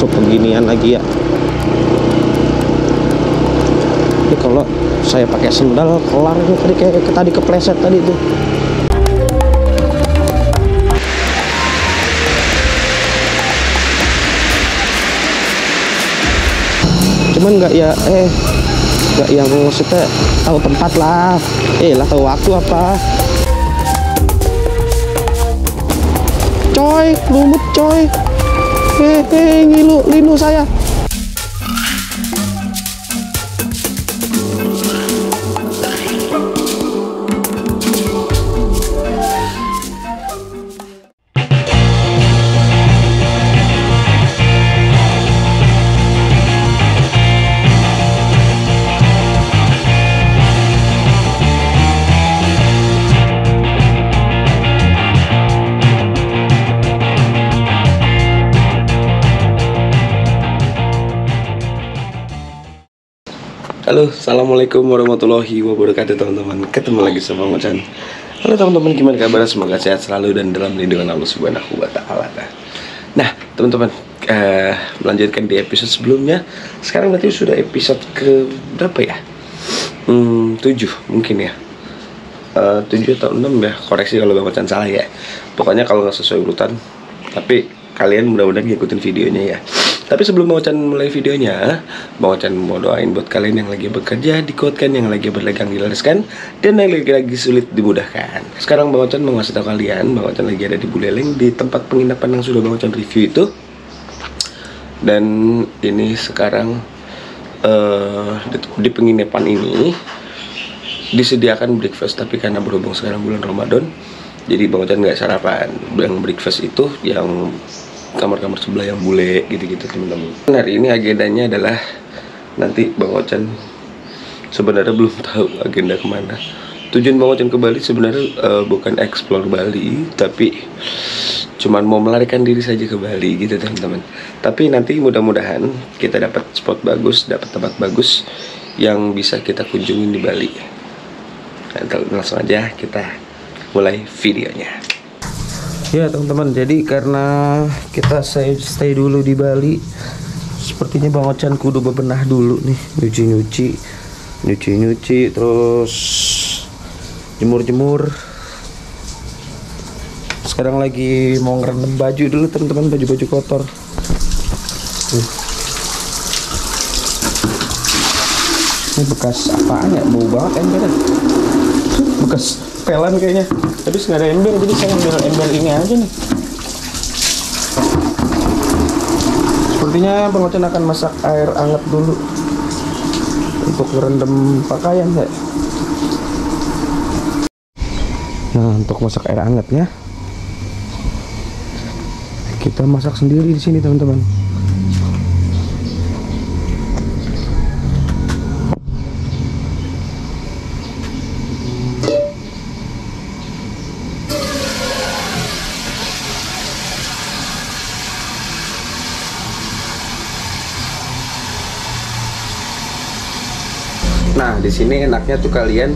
masuk beginian lagi ya. Ini kalau saya pakai sendal kelar ini tadi, kayak tadi kepleset tadi tuh. Cuman nggak ya, nggak yang maksudnya tahu tempat lah, lah tahu waktu apa. Coy, lumut coy. Ngilu linu saya. Halo, assalamualaikum warahmatullahi wabarakatuh teman-teman. Ketemu lagi sama Bang Ochan. Halo teman-teman, gimana kabar? Semoga sehat selalu dan dalam lindungan Allah Subhanahu wa Ta'ala. Nah teman-teman, melanjutkan di episode sebelumnya. Sekarang berarti sudah episode ke berapa ya? 7 mungkin ya. 7 atau 6 ya. Koreksi kalau Bang Ochan salah ya. Pokoknya kalau nggak sesuai urutan, tapi kalian mudah-mudahan ngikutin videonya ya. Tapi sebelum Bang Ochan mulai videonya, Bang Ochan mau doain buat kalian yang lagi bekerja dikuatkan, yang lagi berdagang dilariskan, dan yang lagi sulit dimudahkan. Sekarang Bang Ochan mau ngasih tahu kalian, Bang Ochan lagi ada di Buleleng, di tempat penginapan yang sudah Bang Ochan review itu. Dan ini sekarang di penginapan ini disediakan breakfast, tapi karena berhubung sekarang bulan Ramadan, jadi Bang Ochan nggak sarapan. Yang breakfast itu yang kamar-kamar sebelah yang bule gitu-gitu teman-teman. Hari ini agendanya adalah nanti Bang Ochan sebenarnya belum tahu agenda kemana. Tujuan Bang Ochan ke Bali sebenarnya bukan explore Bali, tapi cuman mau melarikan diri saja ke Bali gitu teman-teman. Tapi nanti mudah-mudahan kita dapat spot bagus, dapat tempat bagus yang bisa kita kunjungin di Bali. Nah, langsung aja kita mulai videonya. Ya teman-teman, jadi karena kita stay dulu di Bali, sepertinya Bang Ochan kudu bebenah dulu nih, nyuci, terus jemur. Sekarang lagi mau ngerendam baju dulu teman-teman, baju kotor. Ini bekas apaan ya? Bau banget embernya. Bekas pelan kayaknya. Tapi nggak ada ember, jadi saya ambil ember ini aja nih. Sepertinya Bang Ochan akan masak air hangat dulu untuk merendam pakaian ya. Nah, untuk masak air hangatnya kita masak sendiri di sini teman-teman. Nah, di sini enaknya tuh kalian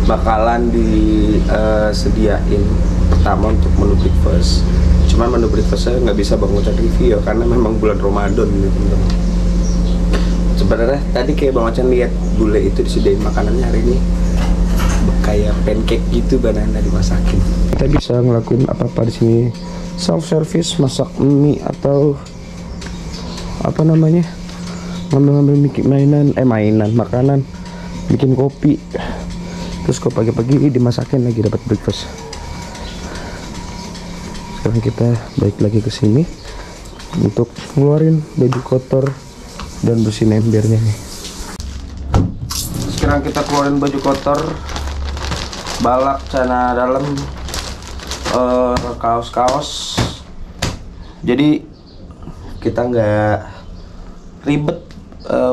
bakalan disediain pertama untuk menu breakfast. Cuman menu breakfastnya nggak bisa Bang Ochan review ya, karena memang bulan Ramadan gitu teman-teman. Sebenarnya tadi kayak Bang Ochan lihat bule itu disediain makanannya hari ini kayak pancake gitu, banana dimasakin. Kita bisa ngelakuin apa-apa di sini, self service, masak mie atau apa namanya, ngambil mainan makanan, bikin kopi, terus kok pagi-pagi dimasakin lagi dapat breakfast. Sekarang kita balik lagi ke sini untuk ngeluarin baju kotor dan bersihin embernya nih. Sekarang kita keluarin baju kotor, balak, celana dalam, kaos-kaos. Jadi kita nggak ribet,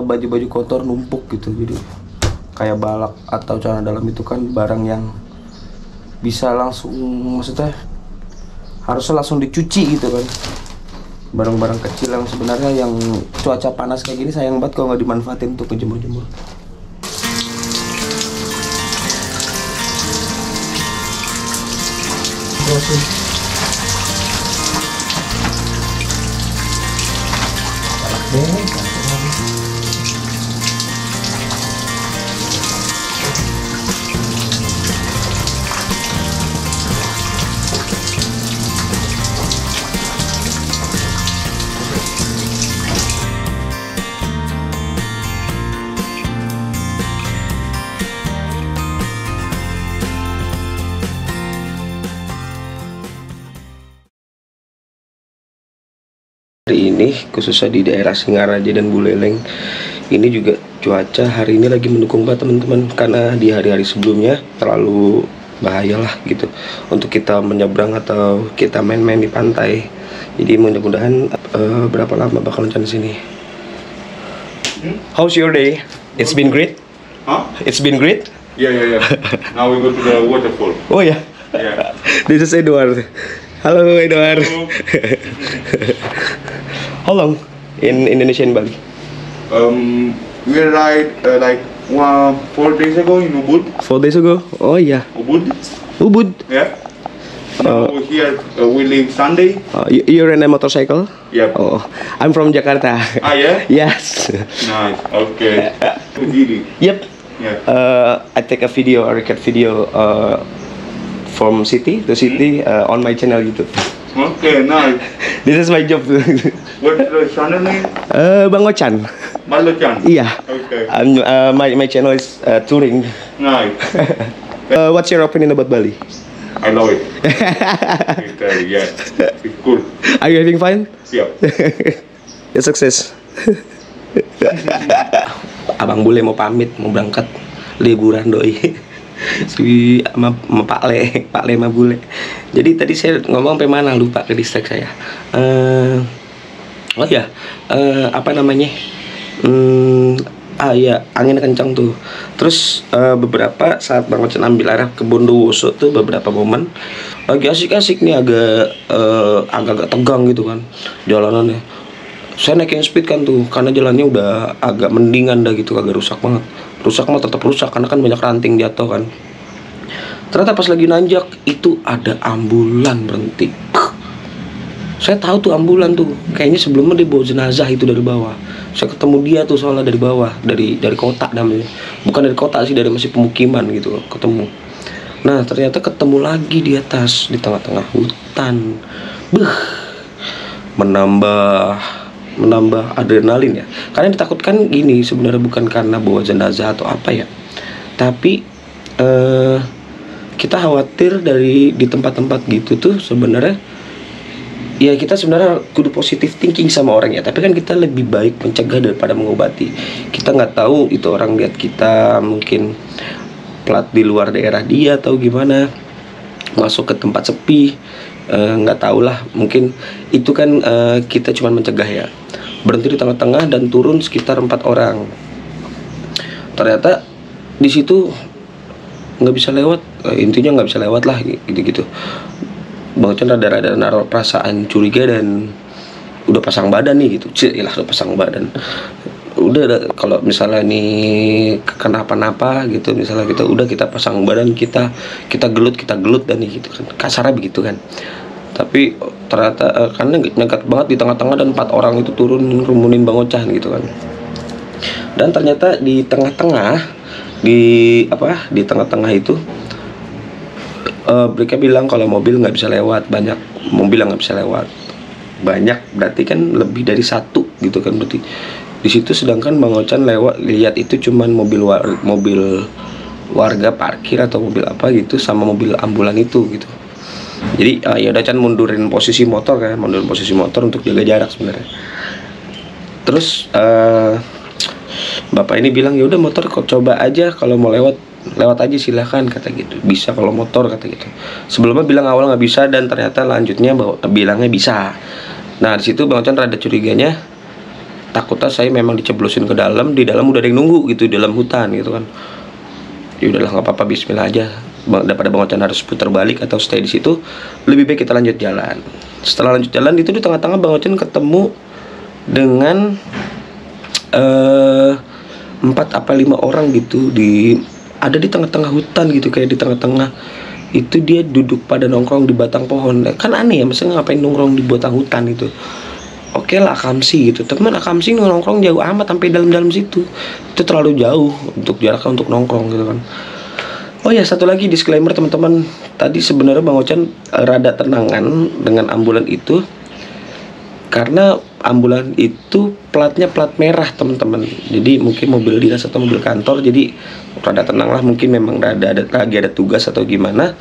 baju-baju kotor numpuk gitu. Jadi kayak balak atau celana dalam itu kan barang yang bisa langsung, maksudnya harusnya langsung dicuci gitu kan. Barang-barang kecil yang sebenarnya yang cuaca panas kayak gini sayang banget kalau nggak dimanfaatin untuk kejemur-jemur. Hari ini khususnya di daerah Singaraja dan Buleleng ini juga cuaca hari ini lagi mendukung banget teman-teman, karena di hari-hari sebelumnya terlalu bahayalah gitu untuk kita menyeberang atau kita main-main di pantai. Jadi mudah-mudahan berapa lama bakal di sini. How's your day? It's been great. Huh? It's been great. Yeah. Now we go to the waterfall. Oh ya. Yeah. This is Edward. Halo Edward. Hello. How long in Indonesia and Bali? We arrived like 4 days ago in Ubud. 4 days ago. Oh iya. Ubud. Ubud. Yeah. Now here we leave Sunday. You rent a motorcycle? Yep. Oh, I'm from Jakarta. Ah yeah. Yes. Nice. Okay. Berdiri. Yep. Yeah. I take a video, a record video from city to city on my channel YouTube. Okay. Nice. This is my job. What's the channel name? Bang Ochan. Malochan. Iya. Okay. My channel is touring. Nice. What's your opinion about Bali? I love it. Yeah. It's cool. Are you having fun? Yeah. Ya sukses. Abang Bule mau pamit, mau berangkat liburan doi. Si sama Pak Le sama Bule. Jadi tadi saya ngomong sampai mana lupa, ke distract saya. Oh ya, apa namanya? Ya, angin kencang tuh. Terus beberapa saat Bang Ochan ambil arah ke Bondowoso tuh beberapa momen lagi asik-asik nih, agak tegang gitu kan jalanannya. Saya naikin speed kan tuh, karena jalannya udah agak mendingan dah gitu, agak rusak banget. Rusak mah tetap rusak karena kan banyak ranting jatuh kan. Ternyata pas lagi nanjak itu ada ambulan berhenti. Saya tahu tuh ambulan tuh, kayaknya sebelumnya dia bawa jenazah itu dari bawah. Saya ketemu dia tuh soalnya dari bawah, dari kota namanya. Bukan dari kota sih, dari masih pemukiman gitu ketemu. Nah ternyata ketemu lagi di atas, di tengah-tengah hutan. Menambah adrenalin ya. Karena ditakutkan gini sebenarnya bukan karena bawa jenazah atau apa ya, tapi kita khawatir di tempat-tempat gitu tuh sebenarnya ya, kita sebenarnya kudu positif thinking sama orang ya, tapi kan kita lebih baik mencegah daripada mengobati. Kita nggak tahu itu orang lihat kita mungkin plat di luar daerah dia atau gimana, masuk ke tempat sepi, nggak tahu lah, mungkin itu kan kita cuma mencegah ya. Berhenti di tengah-tengah dan turun sekitar 4 orang. Ternyata di situ nggak bisa lewat, intinya nggak bisa lewat lah gitu. Bang Ochan rada-rada naruh perasaan curiga dan udah pasang badan nih gitu. Udah pasang badan. Udah kalau misalnya nih kenapa-napa gitu, misalnya kita pasang badan, kita gelut dan nih gitu kan. Kasarnya begitu kan. Tapi ternyata karena nyegat banget di tengah-tengah dan 4 orang itu turun ngerumunin Bang Ochan gitu kan. Dan ternyata di tengah-tengah itu mereka bilang kalau mobil nggak bisa lewat, banyak mobil yang nggak bisa lewat. Banyak berarti kan lebih dari 1 gitu kan berarti di situ. Sedangkan Bang Ochan lewat lihat itu cuman mobil warga parkir atau mobil apa gitu sama mobil ambulan itu gitu. Jadi ya udah Chan mundurin posisi motor untuk jaga jarak sebenarnya. Terus bapak ini bilang ya udah motor kok coba aja, kalau mau lewat aja silahkan kata gitu. Bisa kalau motor kata gitu. Sebelumnya bilang awal nggak bisa dan ternyata lanjutnya bilangnya bisa. Nah di situ Bang Ochan rada curiganya, takutnya saya memang diceblosin ke dalam, di dalam udah ada yang nunggu gitu di dalam hutan gitu kan. Ya udahlah nggak apa-apa, bismillah aja. Daripada Bang Ochan harus putar balik atau stay di situ, lebih baik kita lanjut jalan. Setelah lanjut jalan itu di tengah-tengah Bang Ochan ketemu dengan 4 apa 5 orang gitu, ada di tengah-tengah hutan gitu, kayak di tengah-tengah itu dia duduk pada nongkrong di batang pohon. Kan aneh ya, maksudnya ngapain nongkrong di batang hutan itu. oke lah Akamsi gitu, teman Akamsi nongkrong jauh amat sampai dalam-dalam situ, itu terlalu jauh untuk jaraknya untuk nongkrong gitu kan. Oh ya, satu lagi disclaimer teman-teman, tadi sebenarnya Bang Ocan rada tenangan dengan ambulan itu karena ambulan itu platnya plat merah teman-teman, jadi mungkin mobil dinas atau mobil kantor, jadi rada tenang lah, mungkin memang lagi ada tugas atau gimana.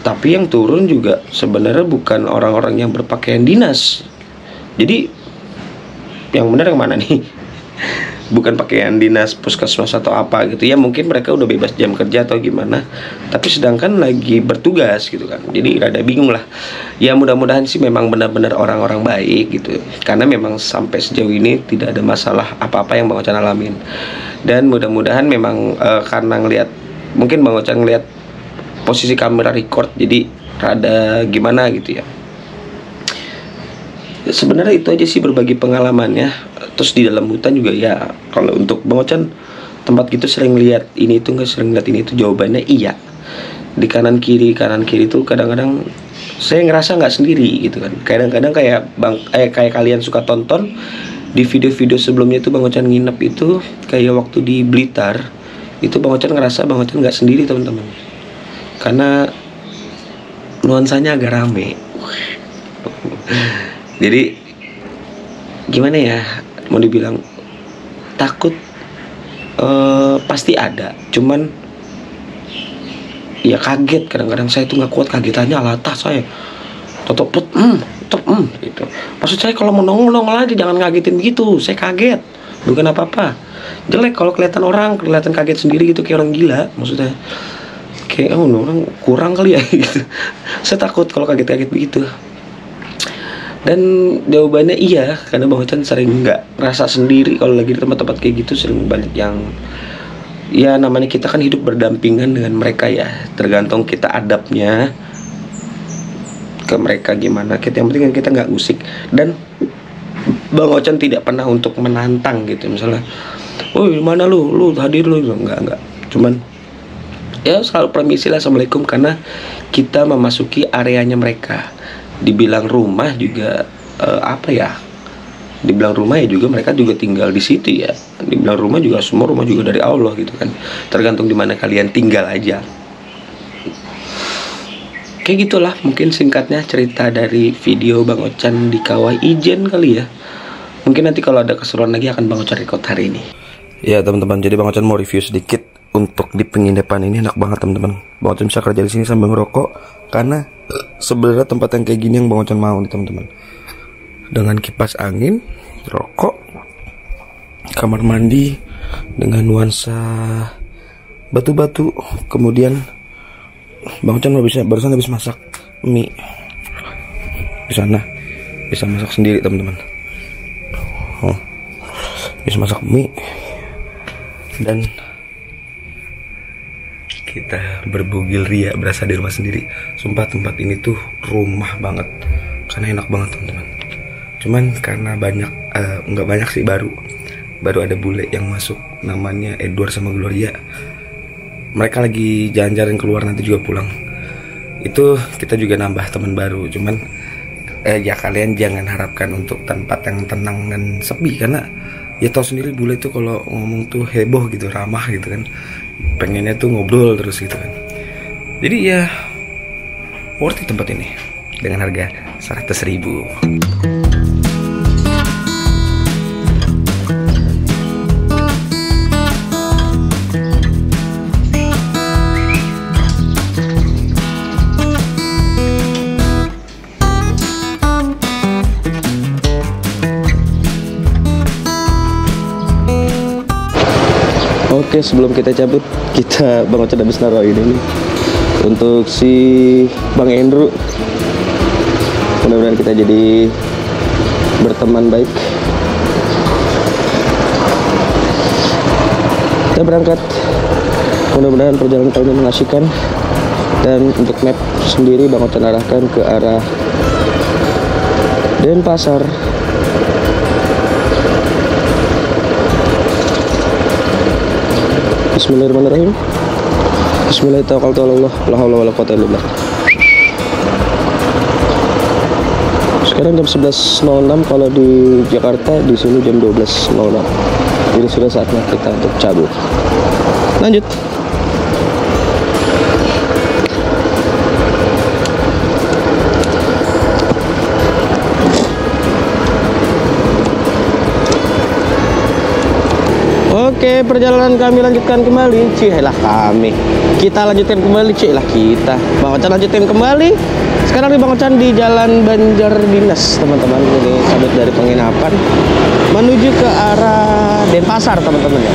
Tapi yang turun juga sebenarnya bukan orang-orang yang berpakaian dinas, jadi yang benar yang mana nih? Bukan pakaian dinas puskesmas atau apa gitu ya, mungkin mereka udah bebas jam kerja atau gimana, tapi sedangkan lagi bertugas gitu kan, jadi rada bingung lah ya. Mudah-mudahan sih memang benar-benar orang-orang baik gitu, karena memang sampai sejauh ini tidak ada masalah apa-apa yang Bang Ocan alamin. Dan mudah-mudahan memang karena mungkin Bang Ocan ngeliat posisi kamera record, jadi rada gimana gitu ya. Sebenarnya itu aja sih, berbagi pengalamannya. Terus di dalam hutan juga ya, kalau untuk Bang Ocan tempat gitu sering lihat ini itu, nggak sering lihat ini itu, jawabannya iya. Di kanan kiri itu kadang-kadang saya ngerasa nggak sendiri gitu kan. Kadang-kadang kayak kayak kalian suka tonton di video-video sebelumnya itu Bang Ocan nginep itu, kayak waktu di Blitar itu Bang Ocan ngerasa Bang Ocan nggak sendiri teman-teman, karena nuansanya agak rame. Jadi gimana ya, mau dibilang takut pasti ada, cuman ya kaget. Kadang-kadang saya tuh nggak kuat kagetannya, alatah saya tetep gitu. Maksud saya kalau mau nongol aja, jangan ngagetin begitu. Saya kaget, bukan apa-apa. Jelek kalau kelihatan orang, kelihatan kaget sendiri gitu, kayak orang gila. Maksudnya kayak orang kurang kali ya gitu. Saya takut kalau kaget-kaget begitu. Dan jawabannya iya, karena Bang Ocan sering nggak rasa sendiri kalau lagi di tempat-tempat kayak gitu. Sering banyak yang ya, namanya kita kan hidup berdampingan dengan mereka ya, tergantung kita adabnya ke mereka gimana. Yang penting kan kita nggak usik. Dan Bang Ocan tidak pernah untuk menantang gitu, misalnya, woi mana lu hadir lu, enggak. Cuman ya selalu permisi lah, assalamualaikum, karena kita memasuki areanya mereka. Dibilang rumah juga apa ya, dibilang rumah ya juga mereka juga tinggal di situ ya. Dibilang rumah juga, semua rumah juga dari Allah gitu kan, tergantung di mana kalian tinggal aja. Kayak gitulah mungkin singkatnya cerita dari video Bang Ocan di Kawah Ijen kali ya. Mungkin nanti kalau ada keseruan lagi akan Bang Ocan record hari ini. Ya teman-teman, jadi Bang Ocan mau review sedikit untuk di penginapan ini. Enak banget teman-teman, Bang Ocan bisa kerja di sini sambil ngerokok, karena sebenarnya tempat yang kayak gini yang Bang Ocan mau nih teman-teman. Dengan kipas angin, rokok, kamar mandi dengan nuansa batu-batu. Kemudian Bang Ocan barusan habis masak mie di sana, bisa masak sendiri teman-teman. Bisa masak mie. Dan kita berbugil ria, berasa di rumah sendiri. Sumpah tempat ini tuh rumah banget, karena enak banget teman-teman. Cuman karena nggak banyak sih, baru ada bule yang masuk, namanya Edward sama Gloria. Mereka lagi jalan-jalan keluar, nanti juga pulang. Itu kita juga nambah teman baru. Cuman ya kalian jangan harapkan untuk tempat yang tenang dan sepi, karena ya tau sendiri bule itu kalau ngomong tuh heboh gitu, ramah gitu kan, pengennya tuh ngobrol terus gitu kan. Jadi ya worth it tempat ini dengan harga 100.000. Oke, sebelum kita cabut, Bang Ocan habis naruh ini nih untuk si Bang Andrew. Mudah-mudahan kita jadi berteman baik. Kita berangkat. Mudah-mudahan perjalanan kali ini mengasihkan. Dan untuk map sendiri Bang Ocan arahkan ke arah Denpasar. Bismillahirrahmanirrahim. Bismillahirrahmanirrahim. La haula wala quwwata illa billah. Sekarang jam 11.06, kalau di Jakarta di sini jam 12.06. Jadi sudah saatnya kita untuk cabut. Lanjut. Oke, perjalanan kami lanjutkan kembali. Cilah kami. Kita lanjutkan kembali, cilah kita. Bang Ocan lanjutkan kembali. Sekarang nih Bang Ocan di Jalan Banjar Dinas, teman-teman. Ini cabut dari penginapan menuju ke arah Denpasar, teman-teman ya.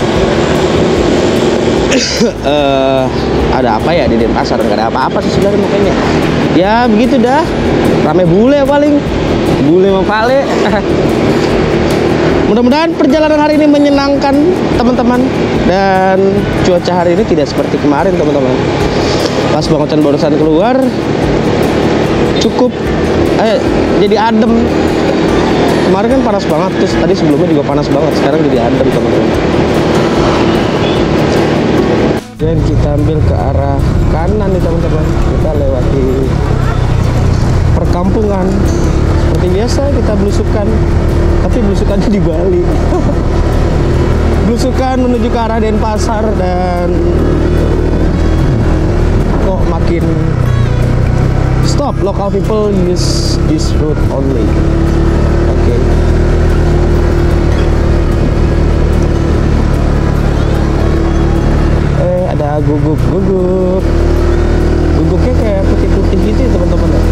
Ada apa ya di Denpasar? Nggak ada apa-apa sih sebenarnya makanya. Ya begitu dah. Rame bule paling. Bule sama pale. Mudah-mudahan perjalanan hari ini menyenangkan teman-teman, dan cuaca hari ini tidak seperti kemarin teman-teman. Pas Bang Ocan barusan keluar cukup jadi adem. Kemarin kan panas banget, terus tadi sebelumnya juga panas banget, sekarang jadi adem teman-teman. Dan kita ambil ke arah kanan nih teman-teman. Kita lewati perkampungan. Seperti biasa kita belusukan, tapi belusukannya di Bali. Belusukan menuju ke arah Denpasar, dan kok makin stop. Local people use this route only. Oke. Ada guguk. Guguknya kayak putih-putih gitu ya teman-teman ya.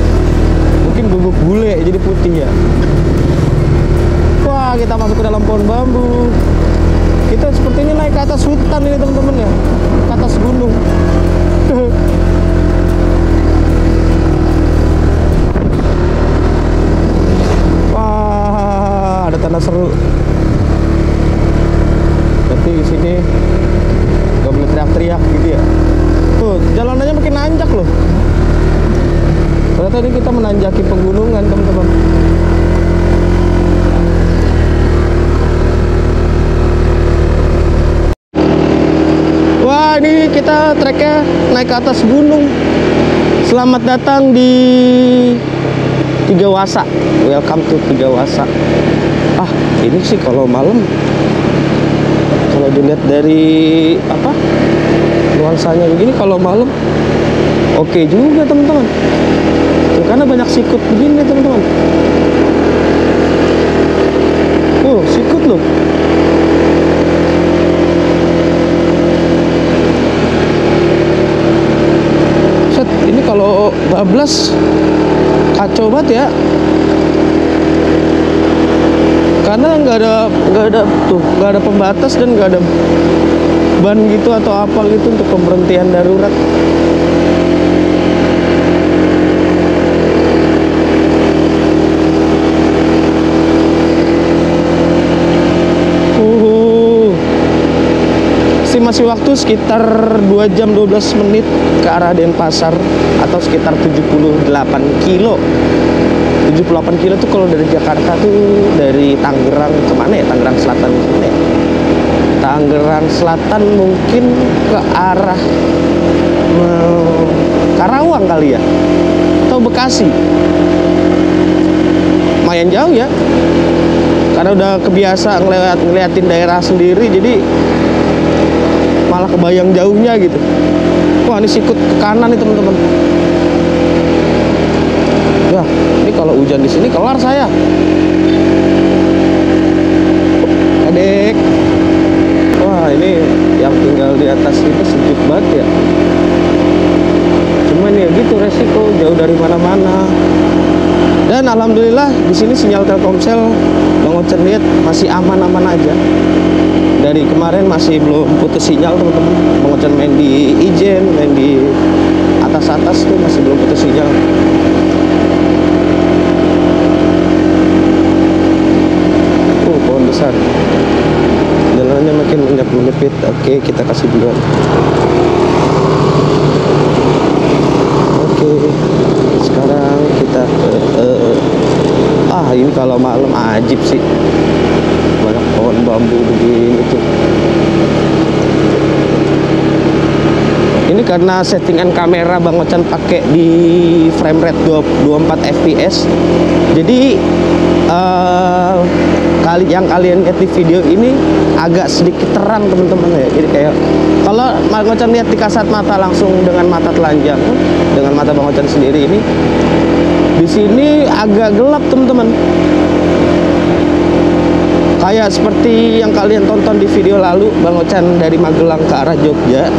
Mungkin guguk bule jadi putih ya. Wah, kita masuk ke dalam pohon bambu. Kita sepertinya naik ke atas hutan ini teman-teman ya, ke atas gunung. Wah, ada tanah seru. Tapi di sini nggak boleh teriak-teriak gitu ya. Tuh, jalanannya makin nanjak loh. Ternyata ini kita menanjaki pegunungan teman-teman. Wah, ini kita treknya naik ke atas gunung. Selamat datang di Tiga Wasa. Welcome to Tiga Wasa. Ah, ini sih kalau malam, kalau dilihat dari apa nuansanya begini, kalau malam oke juga teman-teman. Karena banyak sikut begini teman-teman. Sikut loh. Set, ini kalau bablas kacau banget ya. Karena nggak ada pembatas, dan nggak ada ban gitu atau apa gitu untuk pemberhentian darurat. Masih waktu sekitar 2 jam 12 menit ke arah Denpasar, atau sekitar 78 kilo. 78 kilo tuh kalau dari Jakarta tuh, dari Tangerang kemana ya? Tangerang Selatan kemana ya? Tangerang Selatan mungkin ke arah Karawang kali ya, atau Bekasi. Lumayan jauh ya, karena udah kebiasa ngeliatin daerah sendiri, jadi malah kebayang jauhnya gitu. Wah, ini sikut ke kanan nih teman-teman. Ya, ini kalau hujan di sini kelar saya. Adek. Wah, ini yang tinggal di atas ini sejuk banget ya. Cuman ya gitu, resiko jauh dari mana-mana. Dan alhamdulillah di sini sinyal Telkomsel Bang Ocan lihat masih aman-aman aja. Dari kemarin masih belum putus sinyal teman-teman. Bang Ocan main di Ijen, main di atas-atas tuh masih belum putus sinyal. Pohon besar. Jalannya makin menyempit. Oke, kita kasih duluan. Oke, sekarang kita ini kalau malam ajib sih. Banyak pohon bambu begini tuh. Ini karena settingan kamera Bang Ocan pakai di frame rate 24 fps. Jadi yang kalian lihat di video ini agak sedikit terang teman-teman ya. Jadi kayak kalau Bang Ocan lihat di kasat mata langsung dengan mata telanjang, dengan mata Bang Ocan sendiri ini, di sini agak gelap teman-teman. Kayak seperti yang kalian tonton di video lalu Bang Ocan dari Magelang ke arah Jogja.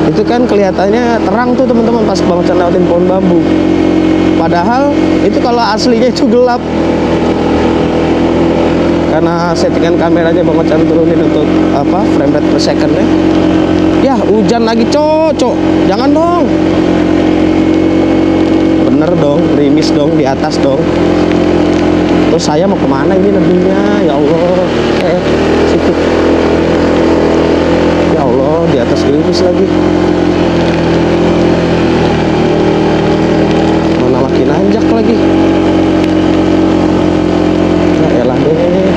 Itu kan kelihatannya terang tuh teman-teman pas Bang Ocan lewatin pohon bambu. Padahal itu kalau aslinya itu gelap. Karena settingan kameranya Bang Ocan turunin untuk frame rate per secondnya. Ya hujan lagi cocok. Jangan dong. Bener dong, rimis dong di atas dong. Terus saya mau kemana ini nantinya? Ya Allah, situ. Ya Allah, di atas gerimis lagi. Mana makin nanjak lagi. Ya elah deh.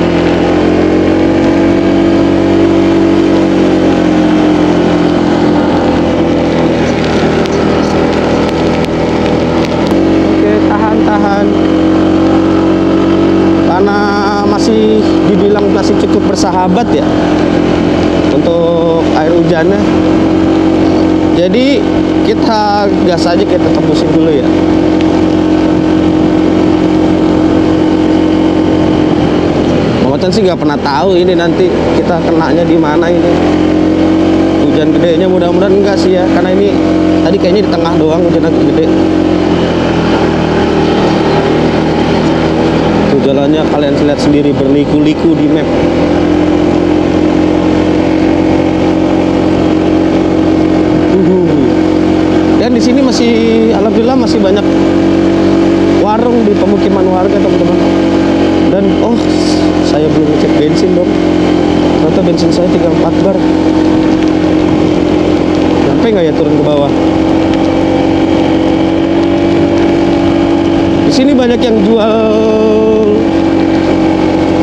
Oke, tahan. Karena masih dibilang masih cukup bersahabat ya untuk air hujannya, jadi kita gas aja, kita tembusin dulu ya. Bang Ocan sih nggak pernah tahu ini nanti kita kenanya di mana ini. Hujan gedenya mudah-mudahan enggak sih ya, karena ini tadi kayaknya di tengah doang hujan gede. Jalannya kalian lihat sendiri berliku-liku di map. Dan di sini masih alhamdulillah masih banyak warung di pemukiman warga teman-teman. Dan saya belum ngecek bensin dong. Ternyata bensin saya 34 bar. Sampai nggak ya turun ke bawah? Di sini banyak yang jual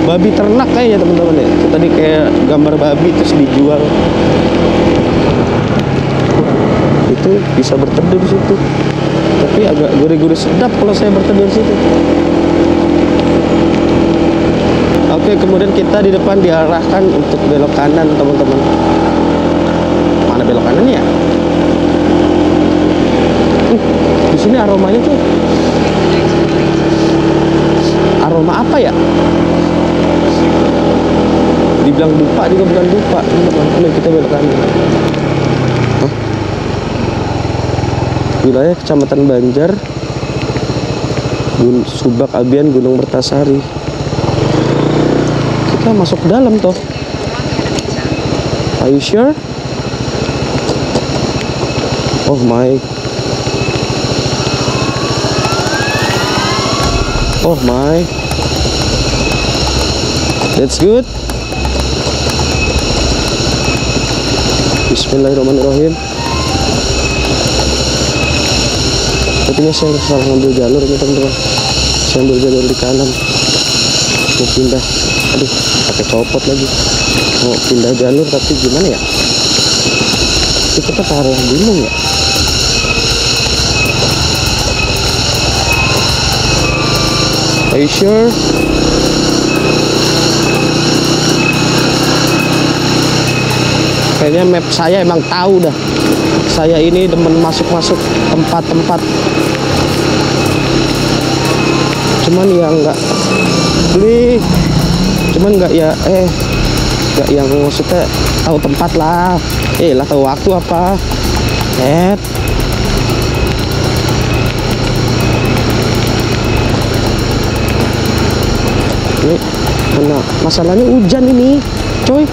babi ternak kayaknya teman-teman ya. Itu tadi kayak gambar babi terus dijual. Itu bisa berteduh di situ. Tapi agak gurih-gurih sedap kalau saya berteduh di situ. Oke, kemudian kita di depan diarahkan untuk belok kanan teman-teman. Mana belok kanannya? Di sini aromanya tuh. Aroma apa ya? Dibilang dupa juga bukan dupa teman-teman. Kita belok kanan. Wilayah Kecamatan Banjar, Subak Abian, Gunung Mertasari. Kita masuk ke dalam toh. Are you sure? Oh my. Oh my. That's good. Bismillahirrahmanirrahim. Sepertinya saya salah ngambil jalur nih teman-teman. Saya ambil jalur di kanan. Mau pindah. Aduh, pakai copot lagi. Mau pindah jalur tapi gimana ya? Itu kita ke arah gunung ya? Are you sure? Kayaknya map saya emang tahu dah. Saya ini demen masuk-masuk tempat-tempat. Cuman ya enggak beli. Cuman enggak ya enggak yang maksudnya tahu tempat lah. Lah tahu waktu apa. Ini mana masalahnya hujan ini, coy.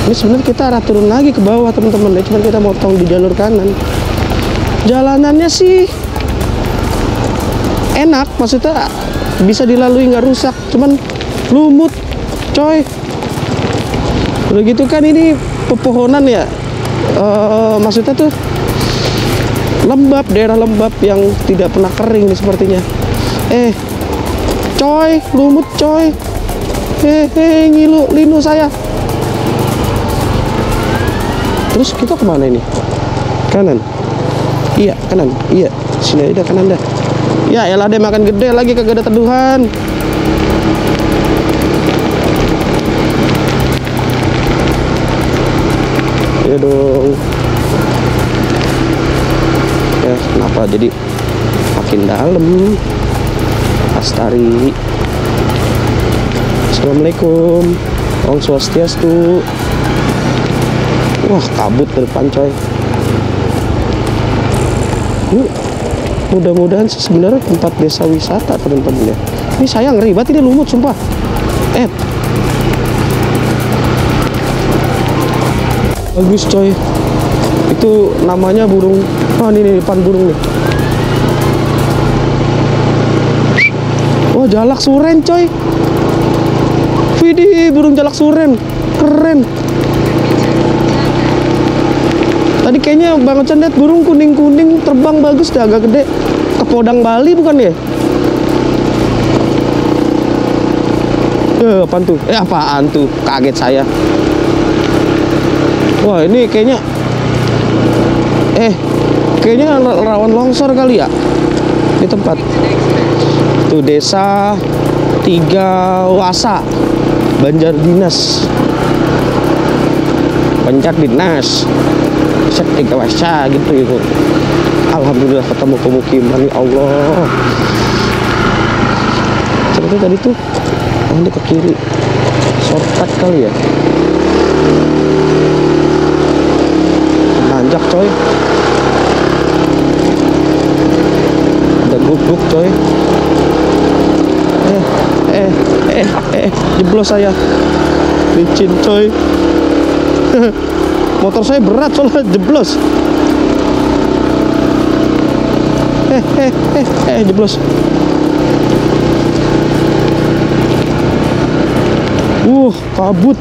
Ini sebenarnya kita arah turun lagi ke bawah teman-teman. Cuman kita motong di jalur kanan. Jalanannya sih enak, maksudnya bisa dilalui nggak rusak. Cuman lumut, coy. Udah gitu kan ini pepohonan ya. Maksudnya tuh lembab, daerah lembab yang tidak pernah kering nih sepertinya. Coy, lumut coy. Ngilu, linu saya. Terus kita kemana ini? Kanan. Iya, kanan. Iya, sini aja kanan dah. Ya elah, dia makan gede lagi, kagak ada teduhan. Ya dong. Ya kenapa jadi makin dalam? Astari. Assalamualaikum. Om Swastiastu. Wah, kabut ke depan coy. Mudah-mudahan sih sebenarnya tempat desa wisata teman-teman ya. Ini sayang ngeri banget, ini lumut sumpah. Bagus coy. Itu namanya burung. Oh ini depan burung nih. Wah, jalak suren coy. Widih, burung jalak suren. Keren. Tadi kayaknya Bang Ochan lihat burung kuning-kuning terbang bagus dah, agak gede. Kepodang Bali bukan ya? Apaan tuh? Apaan tuh? Kaget saya. Wah, ini kayaknya kayaknya rawan longsor kali ya di tempat. Tuh desa Tiga Wasa, Banjardinas. Set Tiga Wasa gitu. Alhamdulillah ketemu pemukiman, ya Allah. Ternyata tadi tuh ini ke kiri, shortcut kali ya. Nanjak coy. Ada guguk coy. Jeblos saya. Licin coy. Motor saya berat soalnya jeblos. Jeblos. Kabut.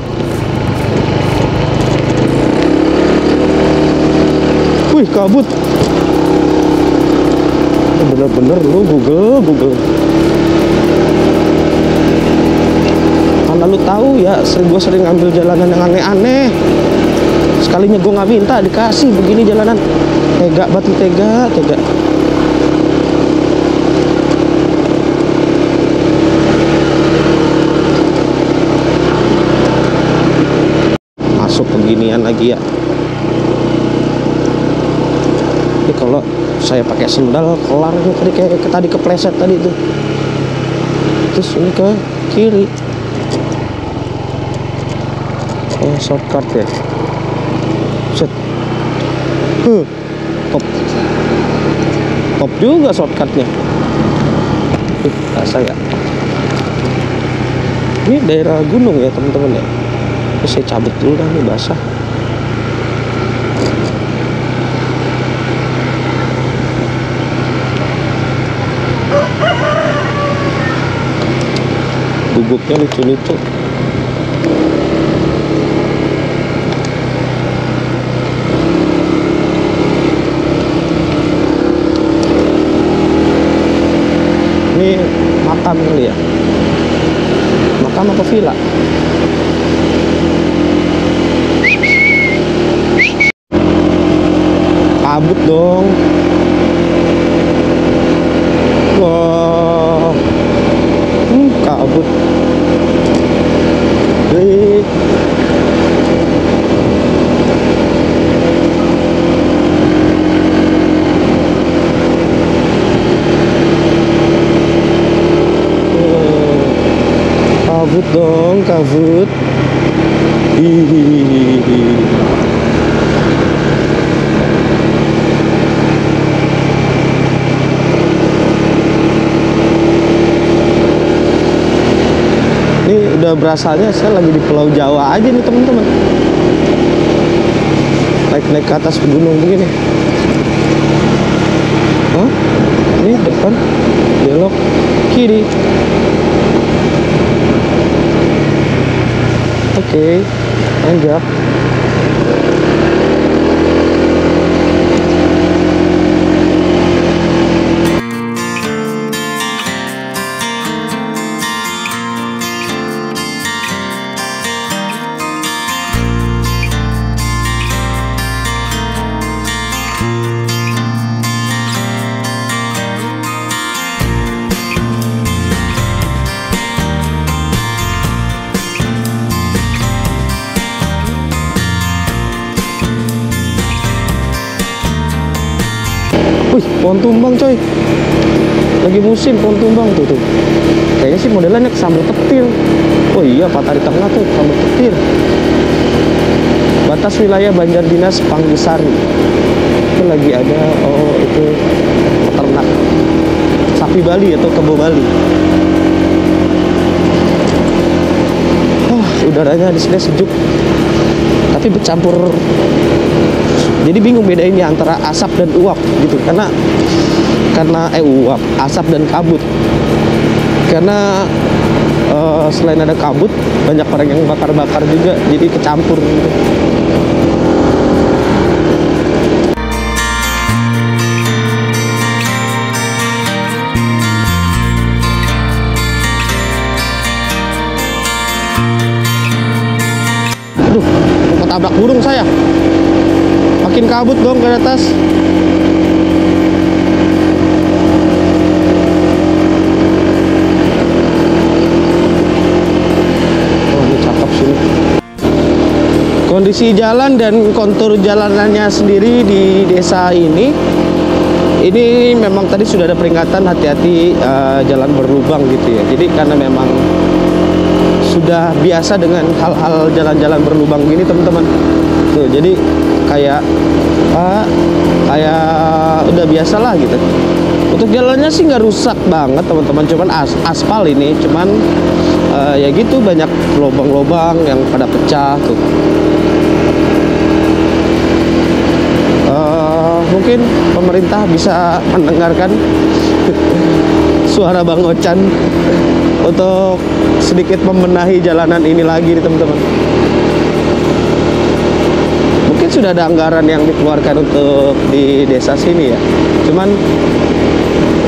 Wih, kabut. Bener-bener lu Google. Karena lu tahu ya, gue sering ngambil jalanan yang aneh-aneh. Sekalinya gue nggak minta dikasih begini jalanan. Tega batu, tega. Masuk beginian lagi ya. Ini kalau saya pakai sendal kelar nih, tadi kepleset tadi tuh. Terus ini ke kiri. Shortcut ya. Set. Top juga shortcutnya. Saya. Ini daerah gunung ya teman-teman ya. Terus saya cabut dulu dah nih, basah. Guguknya lucu-lucu. Ini makam kali ya? Makam apa villa? Kabut dong. Wah, kabut. Kabut dong, kabut. Hihihi. Ini udah berasanya saya lagi di Pulau Jawa aja nih teman-teman. Naik ke atas gunung begini. Ini depan, belok kiri. Oke, tanjak. Wih, pohon tumbang coy. Lagi musim pohon tumbang tuh. Kayaknya sih modelannya sambal petir. Oh iya, patah di tengah tuh sambal petir. Batas wilayah Banjardinas Panggesari. Itu lagi ada, oh itu peternak sapi Bali atau kebo Bali. Udaranya di sini sejuk, tapi bercampur. Jadi bingung bedainnya antara asap dan uap gitu, karena uap, asap dan kabut. Karena selain ada kabut, banyak orang yang bakar-bakar juga, jadi kecampur gitu. Aduh, mau ketabrak burung saya. Makin kabut dong ke atas. Oh, ini cakep sini. Kondisi jalan dan kontur jalanannya sendiri di desa ini memang tadi sudah ada peringatan hati-hati jalan berlubang gitu ya. Jadi karena memang sudah biasa dengan hal-hal jalan-jalan berlubang gini teman-teman. Tuh, jadi kayak udah biasa lah gitu. Untuk jalannya sih nggak rusak banget teman-teman, cuman aspal ini, cuman ya gitu banyak lubang-lubang yang pada pecah tuh. Mungkin pemerintah bisa mendengarkan suara Bang Ocan untuk sedikit membenahi jalanan ini lagi nih teman-teman. Mungkin sudah ada anggaran yang dikeluarkan untuk di desa sini ya, cuman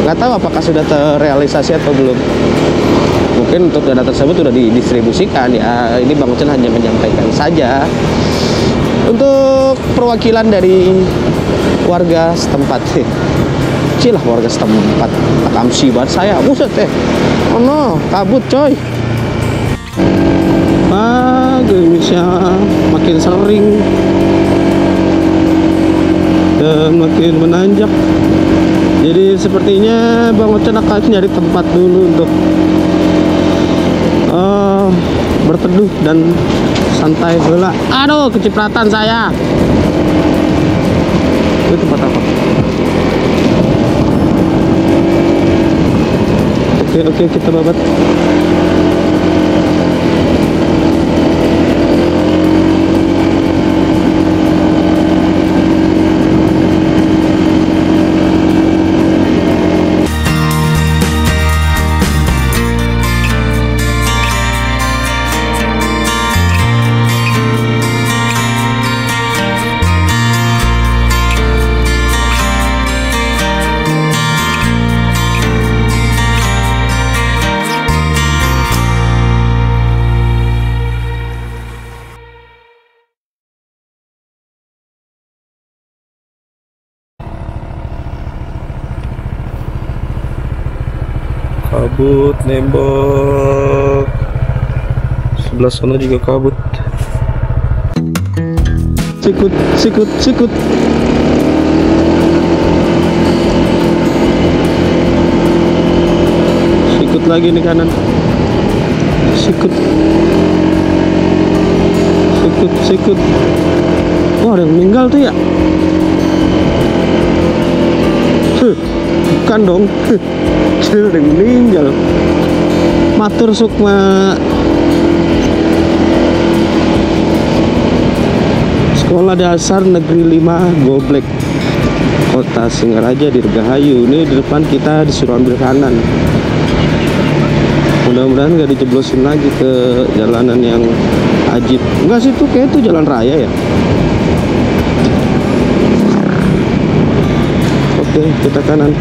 nggak tahu apakah sudah terrealisasi atau belum. Mungkin untuk dana tersebut sudah didistribusikan ya. Ini Bang Ocan hanya menyampaikan saja untuk perwakilan dari warga setempat. Cilah warga setempat, akamsi banget saya. Buset oh no, kabut coy. Gerimisnya makin sering dan makin menanjak. Jadi sepertinya Bang Ocan akan nyari tempat dulu untuk berteduh dan santai heula. Aduh, kecipratan saya. Itu tempat apa? Oke, kita babat. Kabut nembok, sebelah sana juga kabut. Sikut sikut lagi nih kanan. Sikut. Oh, ada yang meninggal tuh ya. Bukan dong. Ada yang meninggal. Matur sukma. Sekolah Dasar Negeri 5 Goblek, Kota Singaraja, Dirgahayu. Ini di depan kita disuruh ambil kanan. Mudah-mudahan nggak dijeblosin lagi ke jalanan yang ajib. Enggak sih, tuh kayak itu jalan raya ya. Oke, kita kanan.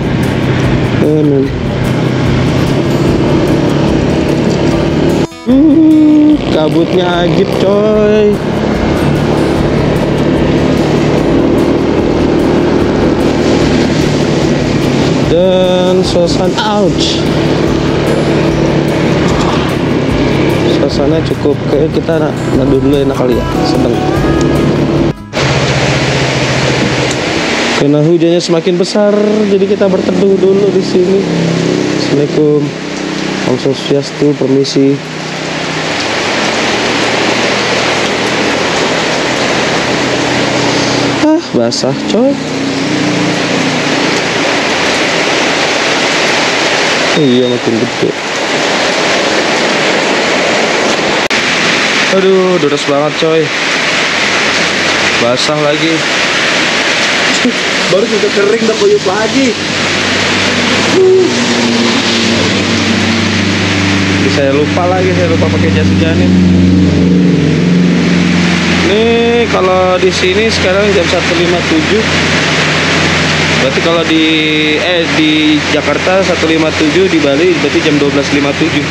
Kabutnya ajib coy. Dan suasana suasana cukup, kayak kita neduh dulu enak kali ya, sedang. Karena hujannya semakin besar, jadi kita berteduh dulu di sini. Assalamualaikum. Om Swastiastu, permisi. Basah coy. Iya, makin gede. Aduh, deras banget coy. Basah lagi. Baru juga kering udah kuyup lagi. Saya lupa pakai jas hujan nih. Nih kalau di sini sekarang jam 1.57. Berarti kalau di Jakarta 1.57, di Bali berarti jam 12.57.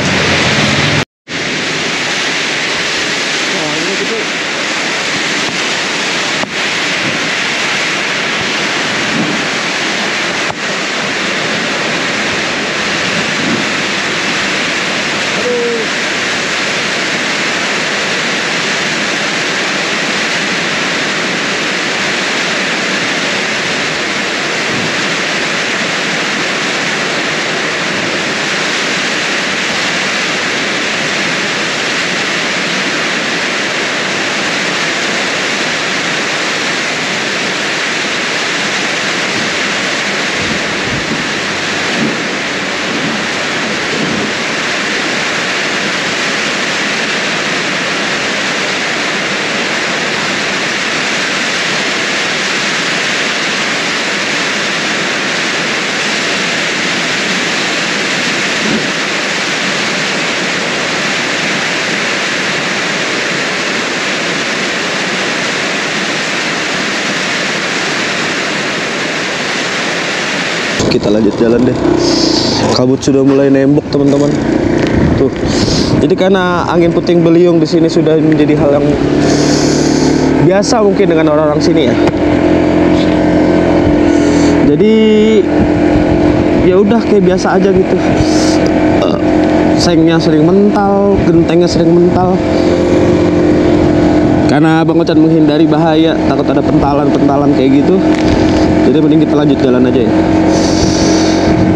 Kita lanjut jalan deh. Kabut sudah mulai nembok teman-teman. Tuh. Jadi karena angin puting beliung di sini sudah menjadi hal yang biasa mungkin dengan orang-orang sini ya. Jadi ya udah kayak biasa aja gitu. Sengnya sering mental, gentengnya sering mental. Karena Bang Ocan menghindari bahaya, takut ada pentalan-pentalan kayak gitu. Jadi mending kita lanjut jalan aja ya.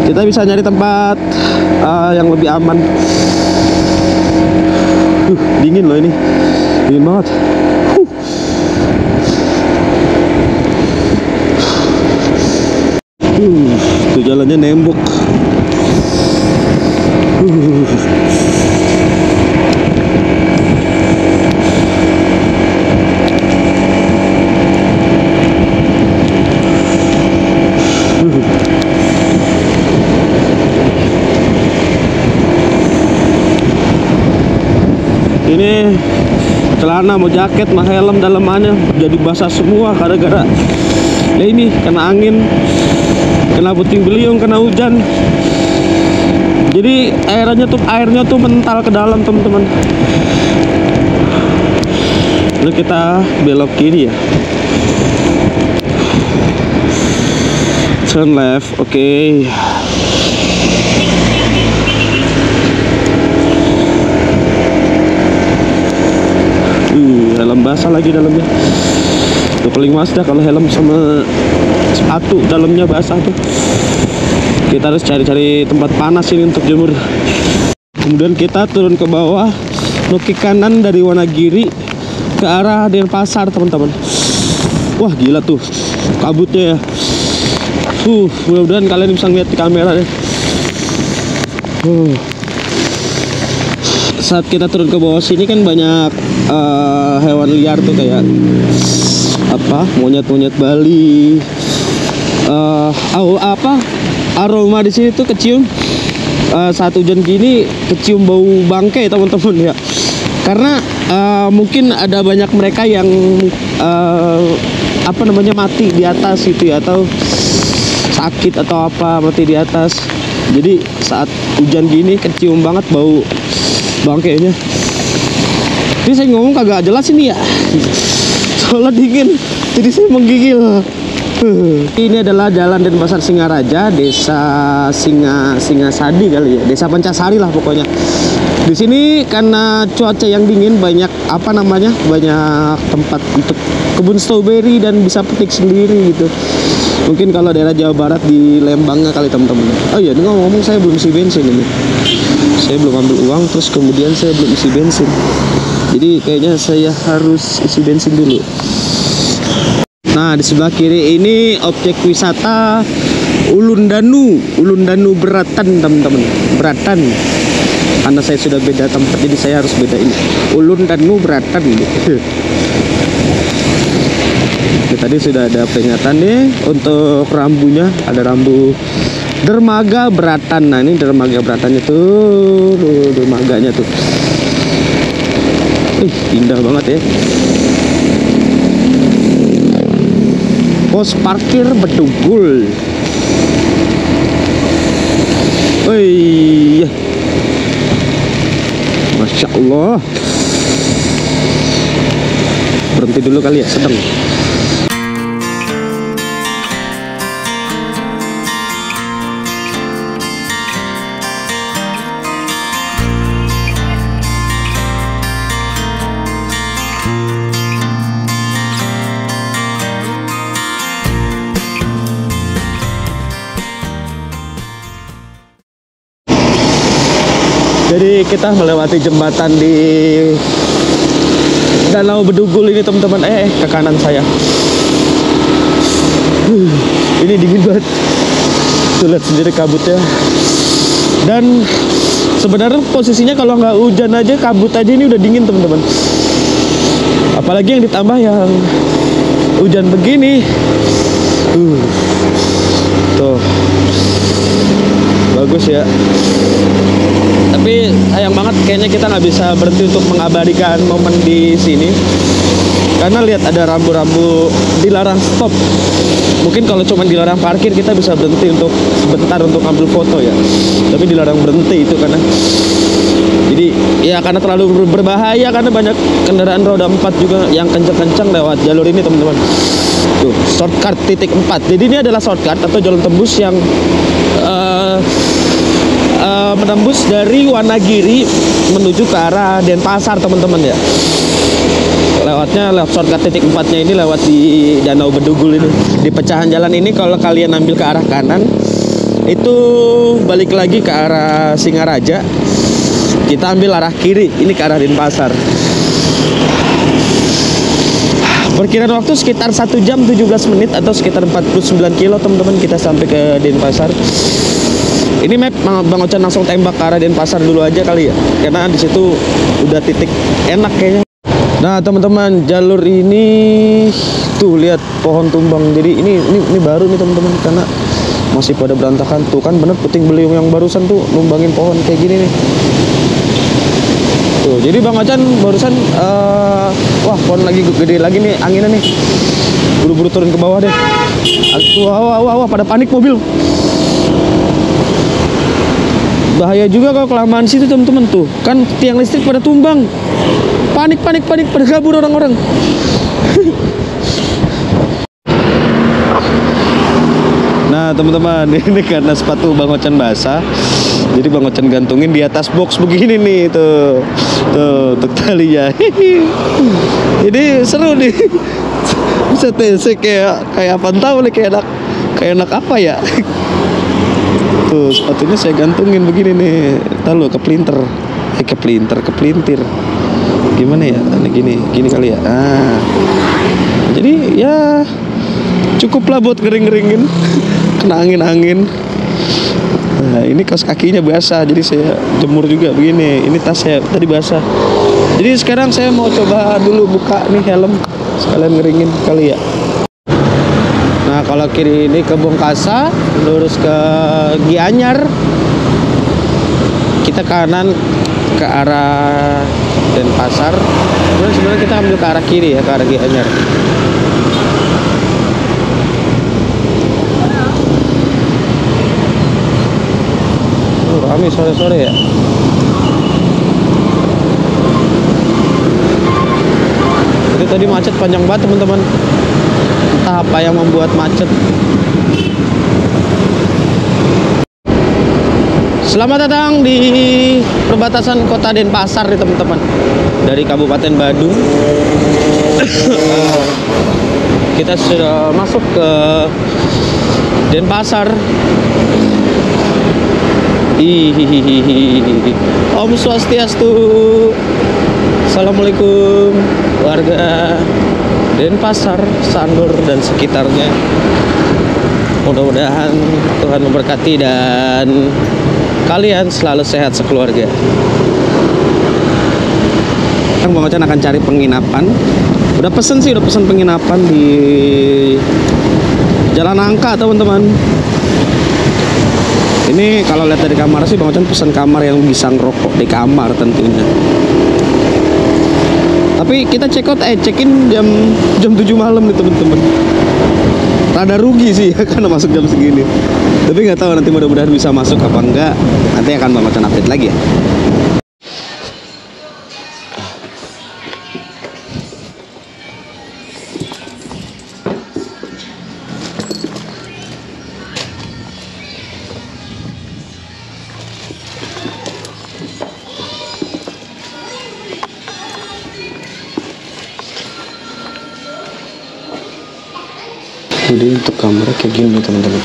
Kita bisa nyari tempat yang lebih aman. Dingin loh ini. Dingin banget. Tuh jalannya nembok. Ini celana mau jaket mau helm dalamannya jadi basah semua gara-gara ya ini kena angin, kena puting beliung, kena hujan. Jadi airnya tuh mental ke dalam teman-teman. Lalu kita belok kiri ya. Turn left, oke. Helm basah lagi dalamnya. Itu paling mas dah kalau helm sama sepatu dalamnya basah tuh. Kita harus cari-cari tempat panas ini untuk jemur. Kemudian kita turun ke bawah, ke kanan dari Wonogiri ke arah Denpasar teman-teman. Wah gila tuh kabutnya ya. Mudah-mudahan kalian bisa lihat di kamera deh. Saat kita turun ke bawah sini kan banyak hewan liar tuh kayak apa monyet-monyet Bali. Aroma di sini tuh kecium saat hujan gini, kecium bau bangkai teman-teman ya. Karena mungkin ada banyak mereka yang mati di atas gitu ya, atau sakit atau apa mati di atas. Jadi saat hujan gini kecium banget bau bangkainya. Ini saya ngomong kagak jelas ini ya. Soalnya dingin, jadi saya menggigil. Ini adalah Jalan Denpasar Singaraja, Desa Singasadi kali ya, Desa Pancasari lah pokoknya. Di sini karena cuaca yang dingin banyak banyak tempat untuk kebun stroberi dan bisa petik sendiri gitu. Mungkin kalau daerah Jawa Barat di Lembangnya kali teman-teman. Oh iya, ini ngomong-ngomong saya belum isi bensin ini. Saya belum ambil uang, terus kemudian saya belum isi bensin. Jadi kayaknya saya harus isi bensin dulu. Nah, di sebelah kiri ini objek wisata Ulun Danu Beratan teman-teman. Beratan. Karena saya sudah beda tempat, jadi saya harus beda ini. Ulun Danu Beratan. Oke, tadi sudah ada peringatan nih untuk rambunya, ada rambu dermaga Beratan. Nah, ini dermaga Beratannya tuh, dermaganya tuh. Indah banget ya. Pos parkir Bedugul. Wih, Masya Allah. Berhenti dulu kali ya, sedang. Jadi kita melewati jembatan di Danau Bedugul ini teman-teman. Ke kanan saya. Ini dingin banget. Tuh, lihat sendiri kabutnya. Dan sebenarnya posisinya kalau nggak hujan aja, kabut aja ini udah dingin teman-teman. Apalagi yang ditambah yang hujan begini. Tuh. Bagus ya. Tapi sayang banget kayaknya kita nggak bisa berhenti untuk mengabadikan momen di sini. Karena lihat ada rambu-rambu dilarang stop. Mungkin kalau cuma dilarang parkir kita bisa berhenti untuk sebentar untuk ambil foto ya. Tapi dilarang berhenti itu karena karena terlalu berbahaya, karena banyak kendaraan roda 4 juga yang kencang-kencang lewat jalur ini teman-teman. Tuh, shortcut titik 4. Jadi ini adalah shortcut atau jalan tembus yang menembus dari Wonogiri menuju ke arah Denpasar teman-teman ya. Lewatnya lewat shortcut titik 4-nya ini lewat di Danau Bedugul ini. Di pecahan jalan ini kalau kalian ambil ke arah kanan itu balik lagi ke arah Singaraja. Kita ambil arah kiri, ini ke arah Denpasar. Perkiraan waktu sekitar 1 jam 17 menit atau sekitar 49 kilo teman-teman kita sampai ke Denpasar. Ini map Bang Ochan langsung tembak ke arah Denpasar dulu aja kali ya, karena di situ udah titik enak kayaknya. Nah teman-teman, jalur ini tuh lihat pohon tumbang. Jadi ini baru nih teman-teman, karena masih pada berantakan. Tuh kan bener puting beliung yang barusan tuh numbangin pohon kayak gini nih. Tuh, jadi Bang Ochan barusan wah pohon lagi gede lagi nih anginnya nih. Buru-buru turun ke bawah deh. Wah pada panik mobil. Bahaya juga kalau kelamaan situ teman-teman. Tuh kan tiang listrik pada tumbang. Panik pada kabur orang-orang. Nah teman-teman, ini karena sepatu Bang Ochan basah, jadi Bang Ochan gantungin di atas box begini nih. Tuh untuk talinya. Ini seru nih. Bisa TC kayak apa tahu nih, kayak anak apa ya. Tuh sepatunya saya gantungin begini nih. Tahu kepelintir. Gimana ya? Gini kali ya. Jadi ya cukuplah buat ngering-ngeringin. Kena angin. Nah, ini kaos kakinya basah, jadi saya jemur juga begini. Ini tas saya tadi basah. Jadi sekarang saya mau coba dulu buka nih helm, sekalian ngeringin kali ya. Nah, kalau kiri ini ke Bongkasa, lurus ke Gianyar. Kita kanan ke arah Denpasar. Kemudian sebenarnya kita ambil ke arah kiri ya, ke arah Gianyar. Rame sore-sore ya. Itu tadi macet panjang banget teman-teman. Entah apa yang membuat macet. Selamat datang di perbatasan kota Denpasar nih teman-teman. Dari Kabupaten Badung. Kita sudah masuk ke Denpasar. Hihihihi. Om Swastiastu. Assalamualaikum warga Denpasar, Sanur dan sekitarnya. Mudah-mudahan Tuhan memberkati dan kalian selalu sehat sekeluarga. Bang Ocan akan cari penginapan. Udah pesen penginapan di Jalan Nangka, teman-teman. Ini kalau lihat dari kamar sih Bang Ocan pesen kamar yang bisa ngerokok di kamar tentunya. Tapi kita check-in jam 7 malam nih, teman-teman. Rada rugi sih ya karena masuk jam segini. Tapi nggak tahu nanti, mudah-mudahan bisa masuk apa enggak. Nanti akan Bang Ocan update lagi ya. Jadi untuk kamera kayak gini teman-teman.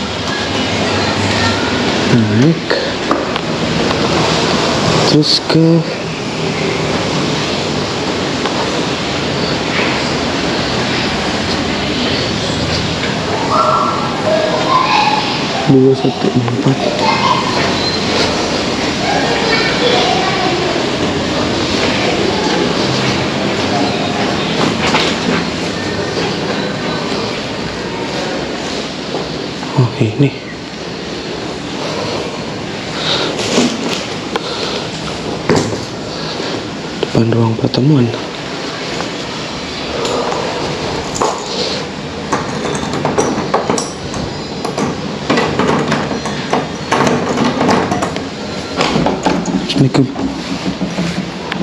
Naik terus ke dua satu empat. Oh ini depan ruang pertemuan. Ini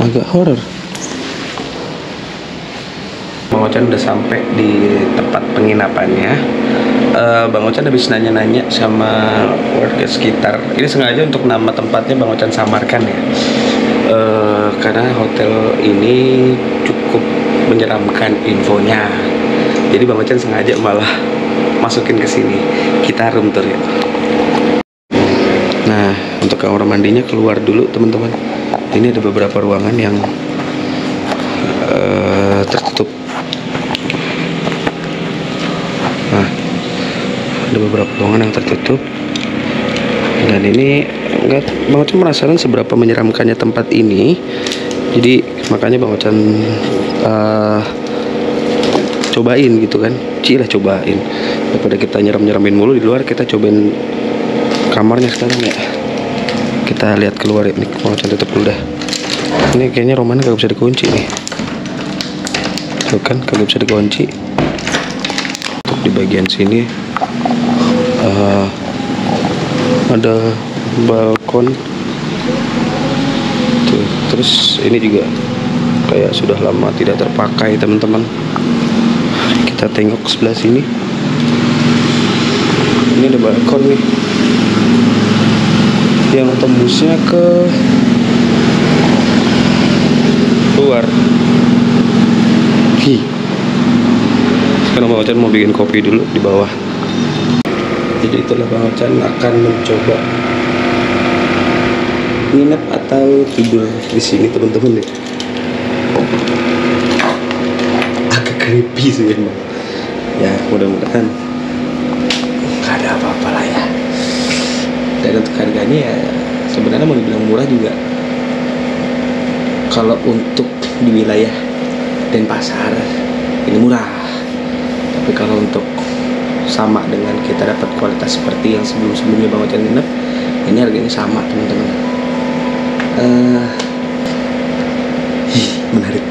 agak horor. Bang Ocan udah sampai di tempat penginapannya. Bang Ocan habis nanya-nanya sama warga sekitar. Ini sengaja untuk nama tempatnya Bang Ocan samarkan ya. Karena hotel ini cukup menyeramkan infonya. Jadi Bang Ocan sengaja malah masukin ke sini. Kita room tour ya. Nah, untuk kamar mandinya keluar dulu teman-teman. Ini ada beberapa ruangan yang tertutup. Nah, ada beberapa ruangan yang tertutup. Dan ini Bang Ocan penasaran seberapa menyeramkannya tempat ini. Jadi makanya Bang Ocan cobain gitu kan. Cobain. Daripada kita nyeram-nyeramin mulu di luar, kita cobain kamarnya sekarang ya. Kita lihat keluar ya. Nih Bang Ocan tutup dulu dah. Ini kayaknya romannya kagak bisa dikunci nih. Tuh kan kagak bisa dikunci. Untuk di bagian sini ada balkon tuh. Terus ini juga kayak sudah lama tidak terpakai teman-teman. Kita tengok sebelah sini. Ini ada balkon nih yang tembusnya ke luar. Sekarang Bang Ocan mau bikin kopi dulu di bawah. Jadi itulah Bang Ocan akan mencoba nginep atau tidur di sini teman-teman deh. Agak creepy sih emang. Ya mudah-mudahan nggak ada apa-apa lah ya. Dan untuk harganya ya sebenarnya mau dibilang murah juga. Kalau untuk di wilayah Denpasar ini murah. Tapi kalau untuk sama dengan kita dapat kualitas seperti yang sebelum-sebelumnya Bang Ocan nginep, ini harganya sama teman-teman. Menarik.